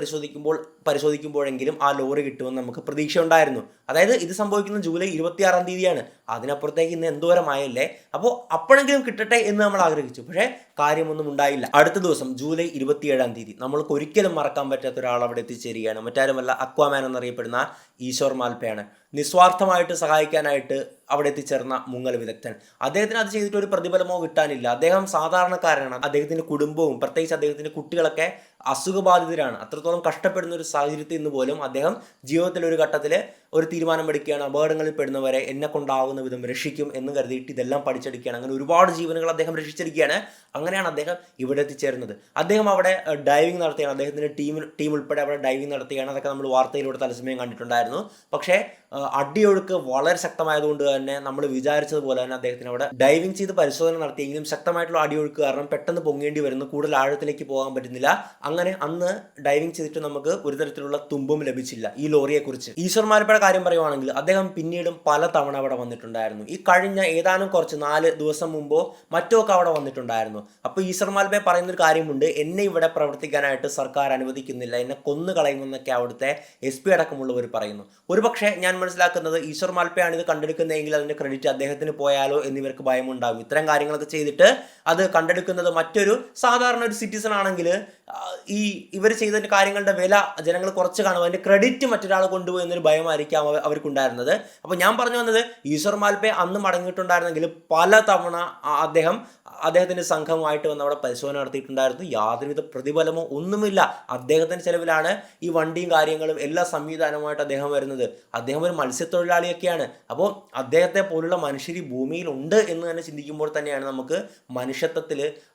പരിശോധിക്കുമ്പോഴെങ്കിലും ആ ലോറി കിട്ടുമെന്ന് നമുക്ക് പ്രതീക്ഷ ഉണ്ടായിരുന്നു. അതായത് ഇത് സംഭവിക്കുന്നത് ജൂലൈ 26 തീയതിയാണ്. അതിനപ്പുറത്തേക്ക് ഇന്ന് എന്തോരമായല്ലേ. അപ്പോൾ അപ്പോഴെങ്കിലും കിട്ടട്ടെ എന്ന് നമ്മൾ ആഗ്രഹിച്ചു. പക്ഷേ കാര്യമൊന്നും ഉണ്ടായില്ല. അടുത്ത ദിവസം ജൂലൈ 27 തീയതി നമ്മൾക്ക് ഒരിക്കലും മറക്കാൻ പറ്റാത്ത ഒരാൾ അവിടെ എത്തിച്ചേരുകയാണ്. മറ്റാരുമല്ല, അക്വാമാൻ എന്നറിയപ്പെടുന്ന ഈശ്വർ മാൽപ്പയാണ്. നിസ്വാർത്ഥമായിട്ട് സഹായിക്കാനായിട്ട് അവിടെ എത്തിച്ചേർന്ന മുങ്ങൽ വിദഗ്ധൻ. അദ്ദേഹത്തിന് അത് ചെയ്തിട്ട് ഒരു പ്രതിഫലമോ കിട്ടാനില്ല. അദ്ദേഹം സാധാരണക്കാരനാണ്. അദ്ദേഹത്തിൻ്റെ കുടുംബവും പ്രത്യേകിച്ച് അദ്ദേഹത്തിൻ്റെ കുട്ടികളൊക്കെ അസുഖബാധിതരാണ്. അത്രത്തോളം കഷ്ടപ്പെടുന്ന ഒരു സാഹചര്യത്തിൽ നിന്ന് പോലും അദ്ദേഹം ജീവിതത്തിൽ ഒരു ഘട്ടത്തിൽ ഒരു തീരുമാനമെടുക്കുകയാണ്. അപകടങ്ങളിൽ പെടുന്നവരെ എന്നെ കൊണ്ടാവുന്ന വിധം രക്ഷിക്കും എന്ന് കരുതിയിട്ട് ഇതെല്ലാം പഠിച്ചെടുക്കുകയാണ്. അങ്ങനെ ഒരുപാട് ജീവനുകൾ അദ്ദേഹം രക്ഷിച്ചിരിക്കുകയാണ്. അങ്ങനെയാണ് അദ്ദേഹം ഇവിടെ എത്തിച്ചേരുന്നത്. അദ്ദേഹം അവിടെ ഡൈവിംഗ് നടത്തുകയാണ്. അദ്ദേഹത്തിൻ്റെ ടീം ഉൾപ്പെടെ അവിടെ ഡൈവിംഗ് നടത്തുകയാണ്. അതൊക്കെ നമ്മൾ വാർത്തയിലൂടെ തത്സമയം കണ്ടിട്ടുണ്ടായിരുന്നു. പക്ഷേ അടിയൊഴുക്ക് വളരെ ശക്തമായതുകൊണ്ട് തന്നെ നമ്മൾ വിചാരിച്ചതുപോലെ തന്നെ അദ്ദേഹത്തിന് അവിടെ ഡൈവിംഗ് ചെയ്ത് പരിശോധന നടത്തിയെങ്കിലും ശക്തമായിട്ടുള്ള അടിയൊഴുക്ക് കാരണം പെട്ടെന്ന് പൊങ്ങേണ്ടി വരുന്നു. കൂടുതൽ ആഴത്തിലേക്ക് പോകാൻ പറ്റുന്നില്ല. അങ്ങനെ അന്ന് ഡൈവിംഗ് ചെയ്തിട്ട് നമുക്ക് ഒരു തരത്തിലുള്ള തുമ്പും ലഭിച്ചില്ല ഈ ലോറിയെക്കുറിച്ച്. ഈശ്വർ മാൽപ്പയുടെ കാര്യം പറയുവാണെങ്കിൽ അദ്ദേഹം പിന്നീടും പല തവണ അവിടെ വന്നിട്ടുണ്ടായിരുന്നു. ഈ കഴിഞ്ഞ ഏതാനും കുറച്ച് 4 ദിവസം മുമ്പോ മറ്റോ ഒക്കെ അവിടെ വന്നിട്ടുണ്ടായിരുന്നു. അപ്പോൾ ഈശ്വർ മാൽപ്പയെ പറയുന്നൊരു കാര്യമുണ്ട്, എന്നെ ഇവിടെ പ്രവർത്തിക്കാനായിട്ട് സർക്കാർ അനുവദിക്കുന്നില്ല, എന്നെ കൊന്നു കളയുമെന്നൊക്കെ അവിടുത്തെ SP അടക്കമുള്ളവർ പറയുന്നു. ഒരുപക്ഷെ ഞാൻ മനസ്സിലാക്കുന്നത് ഈശ്വർ മാൽപ്പയാണ് ഇത് കണ്ടെടുക്കുന്നതെങ്കിൽ അതിൻ്റെ ക്രെഡിറ്റ് അദ്ദേഹത്തിന് പോയാലോ എന്നിവർക്ക് ഭയമുണ്ടാകും. ഇത്തരം കാര്യങ്ങളൊക്കെ ചെയ്തിട്ട് അത് കണ്ടെടുക്കുന്നത് മറ്റൊരു സാധാരണ ഒരു സിറ്റിസൺ ആണെങ്കിൽ ഈ ഇവർ ചെയ്തതിൻ്റെ കാര്യങ്ങളുടെ വില ജനങ്ങൾ കുറച്ച് കാണും, അതിൻ്റെ ക്രെഡിറ്റ് മറ്റൊരാൾ കൊണ്ടുപോയി എന്നൊരു ഭയമായിരിക്കാം അവർക്കുണ്ടായിരുന്നത്. അപ്പോൾ ഞാൻ പറഞ്ഞു വന്നത്, ഈശ്വർ മാൽപ്പെ അന്ന് മടങ്ങിയിട്ടുണ്ടായിരുന്നെങ്കിൽ പല തവണ അദ്ദേഹത്തിൻ്റെ സംഘവുമായിട്ട് വന്ന് അവിടെ പരിശോധന നടത്തിയിട്ടുണ്ടായിരുന്നു. യാതൊരുവിധ പ്രതിഫലമോ ഒന്നുമില്ല. അദ്ദേഹത്തിൻ്റെ ചെലവിലാണ് ഈ വണ്ടിയും കാര്യങ്ങളും എല്ലാ സംവിധാനവുമായിട്ട് അദ്ദേഹം വരുന്നത്. അദ്ദേഹം ഒരു മത്സ്യത്തൊഴിലാളിയൊക്കെയാണ്. അപ്പോൾ അദ്ദേഹത്തെ പോലുള്ള മനുഷ്യർ ഈ ഭൂമിയിലുണ്ട് എന്ന് തന്നെ ചിന്തിക്കുമ്പോൾ തന്നെയാണ് നമുക്ക്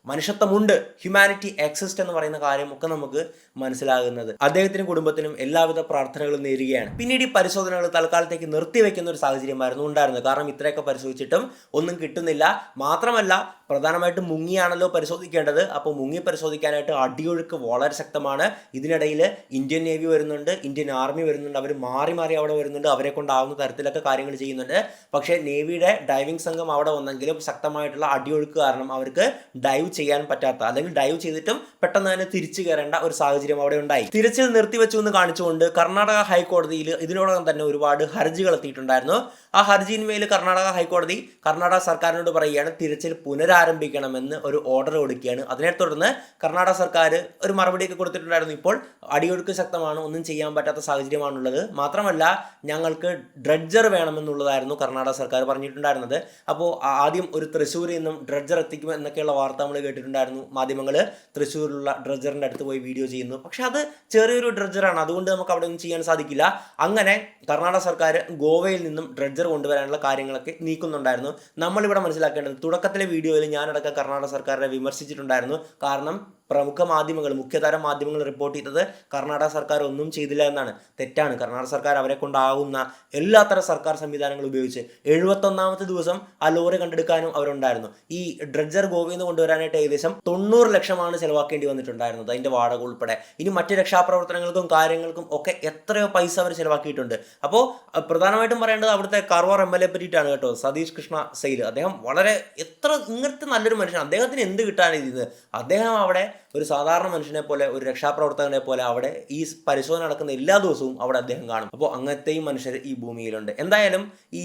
മനുഷ്യത്വമുണ്ട്, ഹ്യൂമാനിറ്റി എക്സിസ്റ്റ് എന്ന് പറയുന്ന കാര്യമൊക്കെ നമുക്ക് മനസ്സിലാകുന്നത്. അദ്ദേഹത്തിനും കുടുംബത്തിനും എല്ലാവിധ പ്രാർത്ഥനകളും നേരുകയാണ്. പിന്നീട് ഈ പരിശോധനകൾ തൽക്കാലത്തേക്ക് നിർത്തിവെക്കുന്ന ഒരു സാഹചര്യമായിരുന്നു ഉണ്ടായിരുന്നത്. കാരണം ഇത്രയൊക്കെ പരിശോധിച്ചിട്ടും ഒന്നും കിട്ടുന്നില്ല. മാത്രമല്ല പ്രധാനമായിട്ടും മുങ്ങിയാണല്ലോ പരിശോധിക്കേണ്ടത്. അപ്പോൾ മുങ്ങി പരിശോധിക്കാനായിട്ട് അടിയൊഴുക്ക് വളരെ ശക്തമാണ്. ഇതിനിടയിൽ ഇന്ത്യൻ നേവി വരുന്നുണ്ട്, ഇന്ത്യൻ ആർമി വരുന്നുണ്ട്. അവർ മാറി അവിടെ വരുന്നുണ്ട്. അവരെ കൊണ്ടാവുന്ന തരത്തിലൊക്കെ കാര്യങ്ങൾ ചെയ്യുന്നുണ്ട്. പക്ഷേ നേവിയുടെ ഡൈവിംഗ് സംഘം അവിടെ വന്നെങ്കിലും ശക്തമായിട്ടുള്ള അടിയൊഴുക്ക് കാരണം അവർക്ക് ഡൈവ് ചെയ്യാൻ പറ്റാത്ത, അല്ലെങ്കിൽ ഡൈവ് ചെയ്തിട്ടും പെട്ടെന്ന് തന്നെ തിരിച്ചു കയറേണ്ട ഒരു സാഹചര്യം അവിടെ ഉണ്ടായി. തിരച്ചിൽ നിർത്തിവെച്ചു എന്ന് കാണിച്ചുകൊണ്ട് കർണാടക ഹൈക്കോടതിയിൽ ഇതിനോടകം തന്നെ ഒരുപാട് ഹർജികൾ എത്തിയിട്ടുണ്ടായിരുന്നു. ആ ഹർജിയിന്മേൽ കർണാടക ഹൈക്കോടതി കർണാടക സർക്കാരിനോട് പറയുകയാണ് തിരച്ചിൽ പുനരാരംഭിക്കണമെന്ന് ഒരു ഓർഡർ കൊടുക്കുകയാണ്. അതിനെ തുടർന്ന് കർണാടക സർക്കാർ ഒരു മറുപടിയൊക്കെ കൊടുത്തിട്ടുണ്ടായിരുന്നു. ഇപ്പോൾ അടിയൊഴുക്ക് ശക്തമാണ്, ഒന്നും ചെയ്യാൻ പറ്റാത്ത സാഹചര്യമാണുള്ളത്. മാത്രമല്ല ഞങ്ങൾക്ക് ഡ്രഡ്ജർ വേണമെന്നുള്ളതായിരുന്നു കർണാടക സർക്കാർ പറഞ്ഞിട്ടുണ്ടായിരുന്നത്. അപ്പോൾ ആദ്യം ഒരു തൃശ്ശൂരിൽ നിന്നും ഡ്രഡ്ജർ എത്തിക്കും എന്നൊക്കെയുള്ള വാർത്ത നമ്മൾ കേട്ടിട്ടുണ്ടായിരുന്നു. മാധ്യമങ്ങൾ തൃശ്ശൂരിലുള്ള ഡ്രഡ്ജറിൻ്റെ അടുത്ത് പോയി വീഡിയോ ചെയ്യുന്നു. പക്ഷെ അത് ചെറിയൊരു ഡ്രഡ്ജറാണ്, അതുകൊണ്ട് നമുക്ക് അവിടെ ഒന്നും ചെയ്യാൻ സാധിക്കില്ല. അങ്ങനെ കർണാടക സർക്കാർ ഗോവയിൽ നിന്നും ഡ്രഡ്ജർ കൊണ്ടുവരാനുള്ള കാര്യങ്ങളൊക്കെ നീക്കുന്നുണ്ടായിരുന്നു. നമ്മളിവിടെ മനസ്സിലാക്കേണ്ടത്, തുടക്കത്തിലെ വീഡിയോയിൽ ഞാനടക്കം കർണാടക സർക്കാരിനെ വിമർശിച്ചിട്ടുണ്ടായിരുന്നു. കാരണം പ്രമുഖ മാധ്യമങ്ങൾ, മുഖ്യധാര മാധ്യമങ്ങൾ റിപ്പോർട്ട് ചെയ്തത് കർണാടക സർക്കാർ ഒന്നും ചെയ്തില്ല എന്നാണ്. തെറ്റാണ്. കർണാടക സർക്കാർ അവരെ കൊണ്ടാകുന്ന എല്ലാത്തരം സർക്കാർ സംവിധാനങ്ങൾ ഉപയോഗിച്ച് 71ാമത്തെ ദിവസം ആ ലോറി കണ്ടെടുക്കാനും അവരുണ്ടായിരുന്നു. ഈ ഡ്രഡ്ജർ ഗോവയിൽ നിന്ന് കൊണ്ടുവരാനായിട്ട് ഏകദേശം 90 ലക്ഷമാണ് ചിലവാക്കേണ്ടി വന്നിട്ടുണ്ടായിരുന്നത്, അതിൻ്റെ വാടക ഉൾപ്പെടെ. ഇനി മറ്റ് രക്ഷാപ്രവർത്തനങ്ങൾക്കും കാര്യങ്ങൾക്കും ഒക്കെ എത്രയോ പൈസ അവർ ചിലവാക്കിയിട്ടുണ്ട്. അപ്പോൾ പ്രധാനമായിട്ടും പറയേണ്ടത് അവിടുത്തെ കാർവാർ MLA പറ്റിയിട്ടാണ് കേട്ടോ, സതീഷ് കൃഷ്ണ സെയിൽ. അദ്ദേഹം വളരെ ഇങ്ങനത്തെ നല്ലൊരു മനുഷ്യൻ. അദ്ദേഹത്തിന് എന്ത് കിട്ടാൻ ഇത്? അദ്ദേഹം അവിടെ ഒരു സാധാരണ മനുഷ്യനെ പോലെ, ഒരു രക്ഷാപ്രവർത്തകനെ പോലെ അവിടെ ഈ പരിശോധന നടക്കുന്ന എല്ലാ ദിവസവും അവിടെ അദ്ദേഹം കാണും. അപ്പോൾ അങ്ങനത്തെയും മനുഷ്യർ ഈ ഭൂമിയിലുണ്ട്. എന്തായാലും ഈ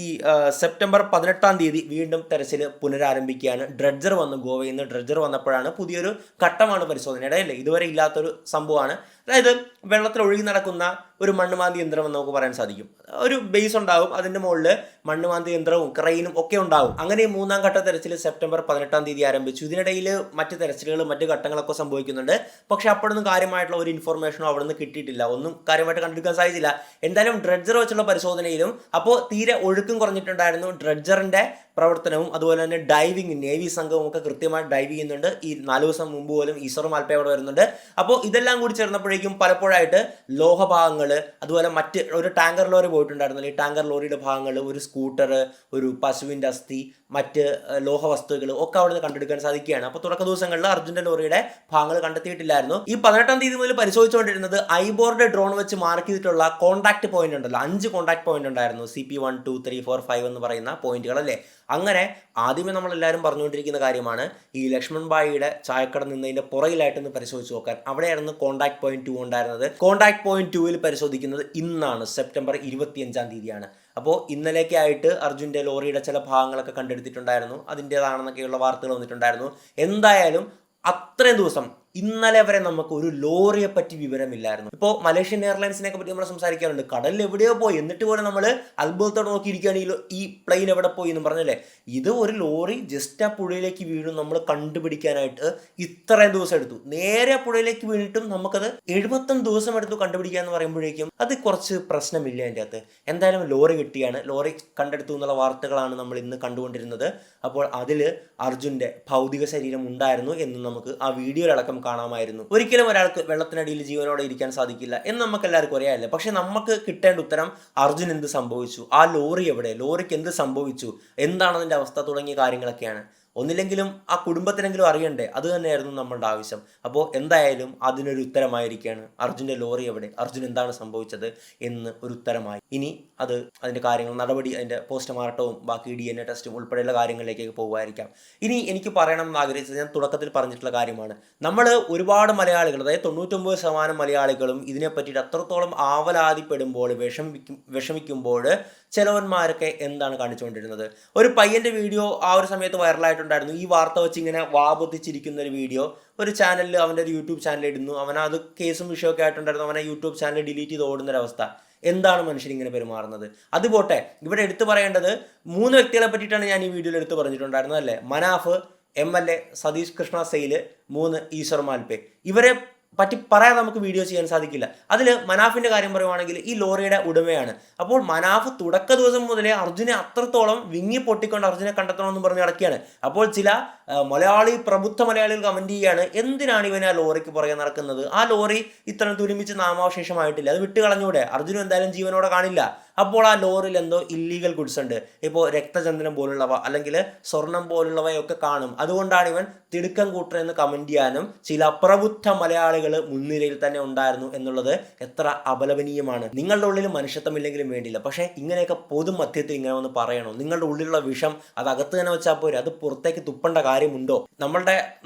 സെപ്റ്റംബർ 18-ാം തീയതി വീണ്ടും തെരച്ചിൽ പുനരാരംഭിക്കുകയാണ്. ഡ്രഡ്ജർ വന്നു, ഗോവയിൽ നിന്ന് ഡ്രഡ്ജർ വന്നപ്പോഴാണ് പുതിയൊരു ഘട്ടമാണ് പരിശോധനയുടെ. അല്ലേ, ഇതുവരെ ഇല്ലാത്തൊരു സംഭവമാണ്. അതായത് വെള്ളത്തിൽ ഒഴുകി നടക്കുന്ന ഒരു മണ്ണുമാന്തി യന്ത്രം എന്ന് നമുക്ക് പറയാൻ സാധിക്കും. ഒരു ബേസ് ഉണ്ടാകും, അതിൻ്റെ മുകളിൽ മണ്ണുമാന്തി യന്ത്രവും ക്രെയിനും ഒക്കെ ഉണ്ടാകും. അങ്ങനെ 3-ാം ഘട്ട തെരച്ചിൽ സെപ്റ്റംബർ 18-ാം തീയതി ആരംഭിച്ചു. ഇതിനിടയിൽ മറ്റ് തെരച്ചിലുകൾ, മറ്റ് ഘട്ടങ്ങളൊക്കെ സംഭവിക്കുന്നുണ്ട്. പക്ഷെ അപ്പോഴൊന്നും കാര്യമായിട്ടുള്ള ഒരു ഇൻഫർമേഷനോ അവിടെ നിന്ന് കിട്ടിയിട്ടില്ല, ഒന്നും കാര്യമായിട്ട് കണ്ടെടുക്കാൻ സാധിച്ചില്ല. എന്തായാലും ഡ്രഡ്ജർ വെച്ചുള്ള പരിശോധനയിലും അപ്പോൾ തീരെ ഒഴുക്കും കുറഞ്ഞിട്ടുണ്ടായിരുന്നു. ഡ്രഡ്ജറിൻ്റെ പ്രവർത്തനവും അതുപോലെ തന്നെ ഡൈവിങ്, നേവി സംഘവും ഒക്കെ കൃത്യമായിട്ട് ഡൈവ് ചെയ്യുന്നുണ്ട്. ഈ 4 ദിവസം മുമ്പ് പോലും ഈശ്വർ മാൽപ്പ അവിടെ വരുന്നുണ്ട്. അപ്പോൾ ഇതെല്ലാം കൂടി ചേർന്നപ്പോഴേക്കും പലപ്പോഴായിട്ട് ലോഹഭാഗങ്ങൾ, അതുപോലെ മറ്റ് ഒരു ടാങ്കർ ലോറി പോയിട്ടുണ്ടായിരുന്നു. ഈ ടാങ്കർ ലോറിയുടെ ഭാഗങ്ങൾ, ഒരു സ്കൂട്ടർ, ഒരു പശുവിൻ്റെ അസ്ഥി, മറ്റ് ലോഹവസ്തുക്കൾ ഒക്കെ അവിടെ നിന്ന് കണ്ടെടുക്കാൻ സാധിക്കുകയാണ്. അപ്പോൾ തുടക്ക ദിവസങ്ങളിൽ അർജുൻ്റെ ലോറിയുടെ ഭാഗങ്ങൾ കണ്ടെത്തിയിട്ടില്ലായിരുന്നു. ഈ 18-ാം തീയതി മുതൽ പരിശോധിച്ചുകൊണ്ടിരുന്നത് ഐബോർഡ് ഡ്രോൺ വെച്ച് മാർക്ക് ചെയ്തിട്ടുള്ള കോൺടാക്ട് പോയിന്റ് ഉണ്ടല്ലോ, 5 കോൺടാക്ട് പോയിന്റ് ഉണ്ടായിരുന്നു. CP1, 2, 3, 4, 5 എന്ന് പറയുന്ന പോയിന്റുകൾ അല്ലേ. അങ്ങനെ ആദ്യമേ നമ്മളെല്ലാവരും പറഞ്ഞുകൊണ്ടിരിക്കുന്ന കാര്യമാണ് ഈ ലക്ഷ്മൺ ബായിയുടെ ചായക്കട നിന്നതിൻ്റെ പുറകിലായിട്ടൊന്ന് പരിശോധിച്ച് നോക്കാൻ. അവിടെയായിരുന്നു കോൺടാക്ട് പോയിന്റ് 2 ഉണ്ടായിരുന്നത്. കോൺടാക്ട് പോയിന്റ് 2-ൽ പരിശോധിക്കുന്നത് ഇന്നാണ്, സെപ്റ്റംബർ 25-ാം തീയതിയാണ്. അപ്പോൾ ഇന്നലേക്കായിട്ട് അർജുൻ്റെ ലോറിയുടെ ചില ഭാഗങ്ങളൊക്കെ കണ്ടെടുത്തിട്ടുണ്ടായിരുന്നു. അതിൻ്റേതാണെന്നൊക്കെയുള്ള വാർത്തകൾ വന്നിട്ടുണ്ടായിരുന്നു. എന്തായാലും അത്രയും ദിവസം ഇന്നലെ വരെ നമുക്ക് ഒരു ലോറിയെ പറ്റി വിവരമില്ലായിരുന്നു. ഇപ്പോൾ മലേഷ്യൻ എയർലൈൻസിനെയൊക്കെ പറ്റി നമ്മൾ സംസാരിക്കാറുണ്ട്. കടലിൽ എവിടെയോ പോയി, എന്നിട്ട് പോലും നമ്മൾ അത്ഭുതത്തോടെ നോക്കിയിരിക്കുകയാണ് ഈ പ്ലെയിൻ എവിടെ പോയി എന്ന് പറഞ്ഞല്ലേ. ഇത് ഒരു ലോറി ജസ്റ്റ് ആ പുഴയിലേക്ക് വീഴും നമ്മൾ കണ്ടുപിടിക്കാനായിട്ട് ഇത്രയും ദിവസം എടുത്തു. നേരെ ആ പുഴയിലേക്ക് വീണിട്ടും നമുക്കത് 71 ദിവസം എടുത്തു കണ്ടുപിടിക്കുക എന്ന് പറയുമ്പോഴേക്കും അത് കുറച്ച് പ്രശ്നമില്ല അതിൻ്റെ അകത്ത്. എന്തായാലും ലോറി കിട്ടിയാണ്, ലോറി കണ്ടെടുത്തു എന്നുള്ള വാർത്തകളാണ് നമ്മൾ ഇന്ന് കണ്ടുകൊണ്ടിരുന്നത്. അപ്പോൾ അതിൽ അർജുൻ്റെ ഭൗതിക ശരീരം ഉണ്ടായിരുന്നു എന്ന് നമുക്ക് ആ വീഡിയോയിലടക്കം കാണാമായിരുന്നു. ഒരിക്കലും ഒരാൾക്ക് വെള്ളത്തിനടിയിൽ ജീവനോടെ ഇരിക്കാൻ സാധിക്കില്ല എന്ന് നമുക്ക് എല്ലാവർക്കും അറിയാമല്ലേ. പക്ഷെ നമുക്ക് കിട്ടേണ്ട ഉത്തരം അർജുൻ എന്ത് സംഭവിച്ചു, ആ ലോറി എവിടെ, ലോറിക്ക് എന്ത് സംഭവിച്ചു, എന്താണ് അതിൻ്റെ അവസ്ഥ തുടങ്ങിയ കാര്യങ്ങളൊക്കെയാണ്. ഒന്നില്ലെങ്കിലും ആ കുടുംബത്തിനെങ്കിലും അറിയണ്ടേ, അത് തന്നെയായിരുന്നു നമ്മളുടെ ആവശ്യം. അപ്പോൾ എന്തായാലും അതിനൊരു ഉത്തരമായിരിക്കുകയാണ്. അർജുൻ്റെ ലോറി എവിടെ, അർജുൻ എന്താണ് സംഭവിച്ചത് എന്ന് ഒരു ഉത്തരമായി. ഇനി അതിൻ്റെ കാര്യങ്ങൾ, നടപടി, അതിൻ്റെ പോസ്റ്റ്മോർട്ടവും ബാക്കി DNA ടെസ്റ്റും ഉൾപ്പെടെയുള്ള കാര്യങ്ങളിലേക്കൊക്കെ പോകുമായിരിക്കാം. ഇനി എനിക്ക് പറയണം എന്ന് ആഗ്രഹിച്ചത് ഞാൻ തുടക്കത്തിൽ പറഞ്ഞിട്ടുള്ള കാര്യമാണ്. നമ്മൾ ഒരുപാട് മലയാളികൾ, അതായത് 99% മലയാളികളും ഇതിനെ പറ്റിയിട്ട് അത്രത്തോളം ആവലാതിപ്പെടുമ്പോൾ, വിഷമിക്കുമ്പോൾ ചിലവന്മാരൊക്കെ എന്താണ് കാണിച്ചുകൊണ്ടിരുന്നത്. ഒരു പയ്യൻ്റെ വീഡിയോ ആ ഒരു സമയത്ത് വൈറലായിട്ടുണ്ടായിരുന്നു. ഈ വാർത്ത വെച്ച് ഇങ്ങനെ വാപൊത്തിച്ചിരിക്കുന്ന ഒരു വീഡിയോ ഒരു ചാനലിൽ, അവൻ്റെ ഒരു യൂട്യൂബ് ചാനലിൽ ഇടുന്നു. അവനത് കേസും വിഷയമൊക്കെ ആയിട്ടുണ്ടായിരുന്നു. അവനെ യൂട്യൂബ് ചാനൽ ഡിലീറ്റ് ചെയ്ത് ഓടുന്നൊരവസ്ഥ. എന്താണ് മനുഷ്യൻ ഇങ്ങനെ പെരുമാറുന്നത്? അതുപോട്ടെ, ഇവിടെ എടുത്തു പറയേണ്ടത് 3 വ്യക്തികളെ പറ്റിയിട്ടാണ് ഞാൻ ഈ വീഡിയോയിൽ എടുത്തു പറഞ്ഞിട്ടുണ്ടായിരുന്നത് അല്ലേ. മനാഫ്, MLA സതീഷ് കൃഷ്ണ സെയിൽ, 3 ഈശ്വർ മാൽപ്പെ. ഇവരെ പറ്റി പറയാൻ നമുക്ക് വീഡിയോ ചെയ്യാൻ സാധിക്കില്ല. അതിൽ മനാഫിൻ്റെ കാര്യം പറയുവാണെങ്കിൽ ഈ ലോറിയുടെ ഉടമയാണ്. അപ്പോൾ മനാഫ് തുടക്ക ദിവസം മുതലേ അർജുനെ അത്രത്തോളം വിങ്ങി പൊട്ടിക്കൊണ്ട് അർജുനെ കണ്ടെത്തണമെന്ന് പറഞ്ഞ് നടക്കുകയാണ്. അപ്പോൾ ചില പ്രബുദ്ധ മലയാളികൾ കമൻറ്റ് ചെയ്യുകയാണ്, എന്തിനാണ് ഇവനെ ആ ലോറിക്ക് പുറകെ നടക്കുന്നത്? ആ ലോറി ഇത്ര തുരുമിച്ച് നാമാവശേഷമായിട്ടില്ല, അത് വിട്ട് കളഞ്ഞൂടെ? അർജുനും എന്തായാലും ജീവനോടെ കാണില്ല. അപ്പോൾ ആ ലോറിയിൽ എന്തോ ഇല്ലീഗൽ ഗുഡ്സ് ഉണ്ട്. ഇപ്പോൾ രക്തചന്ദനം പോലുള്ളവ അല്ലെങ്കിൽ സ്വർണം പോലുള്ളവയൊക്കെ കാണും. അതുകൊണ്ടാണ് ഇവൻ തിടുക്കം കൂട്ടരെന്ന് കമൻറ്റ് ചെയ്യാനും ചില പ്രബുദ്ധ മലയാളികൾ മുൻനിരയിൽ തന്നെ ഉണ്ടായിരുന്നു എന്നുള്ളത് എത്ര അപലപനീയമാണ്. നിങ്ങളുടെ ഉള്ളിൽ മനുഷ്യത്വമില്ലെങ്കിലും വേണ്ടില്ല, പക്ഷേ ഇങ്ങനെയൊക്കെ പൊതുമധ്യത്തിൽ ഇങ്ങനെ ഒന്ന് പറയണോ? നിങ്ങളുടെ ഉള്ളിലുള്ള വിഷം അത് അകത്ത് തന്നെ വെച്ചാൽ പോരെ, അത് പുറത്തേക്ക് തുപ്പേണ്ട കാര്യമുണ്ടോ?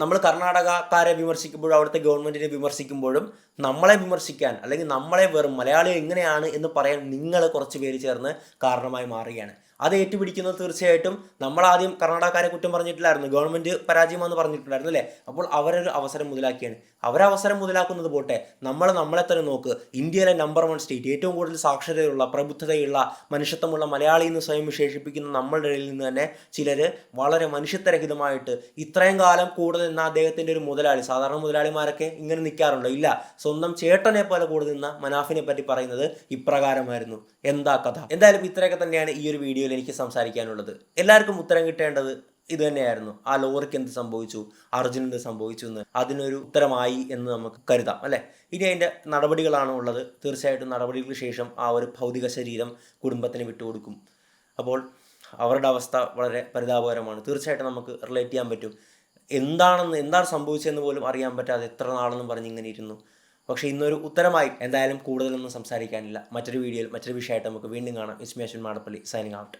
നമ്മൾ കർണാടകക്കാരെ വിമർശിക്കുമ്പോഴും അവിടുത്തെ ഗവൺമെൻറ്റിനെ വിമർശിക്കുമ്പോഴും നമ്മളെ വിമർശിക്കാൻ അല്ലെങ്കിൽ നമ്മളെ വെറും മലയാളികൾ എങ്ങനെയാണ് എന്ന് പറയാൻ നിങ്ങൾ കുറച്ച് പേര് ചേർന്ന് കാരണമായി മാറുകയാണ്. അത് ഏറ്റുപിടിക്കുന്നത് തീർച്ചയായിട്ടും നമ്മളാദ്യം കർണാടകക്കാരെ കുറ്റം പറഞ്ഞിട്ടില്ലായിരുന്നു, ഗവൺമെൻറ് പരാജയമാണെന്ന് പറഞ്ഞിട്ടുണ്ടായിരുന്നു അല്ലേ. അപ്പോൾ അവരൊരു അവസരം മുതലാക്കിയാണ്. അവരവസരം മുതലാക്കുന്നത് പോട്ടെ, നമ്മളെ തന്നെ നോക്ക്. ഇന്ത്യയിലെ നമ്പർ 1 സ്റ്റേറ്റ്, ഏറ്റവും കൂടുതൽ സാക്ഷരതയുള്ള, പ്രബുദ്ധതയുള്ള, മനുഷ്യത്വമുള്ള മലയാളി എന്ന് സ്വയം വിശേഷിപ്പിക്കുന്ന നമ്മളുടെ ഇടയിൽ നിന്ന് തന്നെ ചിലർ വളരെ മനുഷ്യത്വരഹിതമായിട്ട് ഇത്രയും കാലം കൂടുതൽ നിന്ന അദ്ദേഹത്തിൻ്റെ ഒരു മുതലാളി, സാധാരണ മുതലാളിമാരൊക്കെ ഇങ്ങനെ നിൽക്കാറുണ്ടോ? ഇല്ല. സ്വന്തം ചേട്ടനെ പോലെ കൂടുതൽ നിന്ന മനാഫിനെ പറ്റി പറയുന്നത് ഇപ്രകാരമായിരുന്നു. എന്താ കഥ? എന്തായാലും ഇത്രയൊക്കെ തന്നെയാണ് ഈ ഒരു വീഡിയോയിൽ എനിക്ക് സംസാരിക്കാനുള്ളത്. എല്ലാവർക്കും ഉത്തരം കിട്ടേണ്ടത് ഇത് തന്നെയായിരുന്നു. ആ ലോറിക്ക് എന്ത് സംഭവിച്ചു, അർജുൻ എന്ത് സംഭവിച്ചു എന്ന് അതിനൊരു ഉത്തരമായി എന്ന് നമുക്ക് കരുതാം അല്ലേ. ഇനി അതിൻ്റെ നടപടികളാണ് ഉള്ളത്. തീർച്ചയായിട്ടും നടപടികൾക്ക് ശേഷം ആ ഒരു ഭൗതിക ശരീരം കുടുംബത്തിന് വിട്ടുകൊടുക്കും. അപ്പോൾ അവരുടെ അവസ്ഥ വളരെ പരിതാപകരമാണ്. തീർച്ചയായിട്ടും നമുക്ക് റിലേറ്റ് ചെയ്യാൻ പറ്റും. എന്താണ് സംഭവിച്ചതെന്ന് പോലും അറിയാൻ പറ്റാതെ എത്ര നാളെന്നും പറഞ്ഞ് ഇങ്ങനെ ഇരുന്നു. പക്ഷേ ഇന്നൊരു ഉത്തരമായി. എന്തായാലും കൂടുതലൊന്നും സംസാരിക്കാനില്ല. മറ്റൊരു വീഡിയോയിൽ മറ്റൊരു വിഷയമായിട്ട് നമുക്ക് വീണ്ടും കാണാം. It's me Ashwin Madappally, signing out.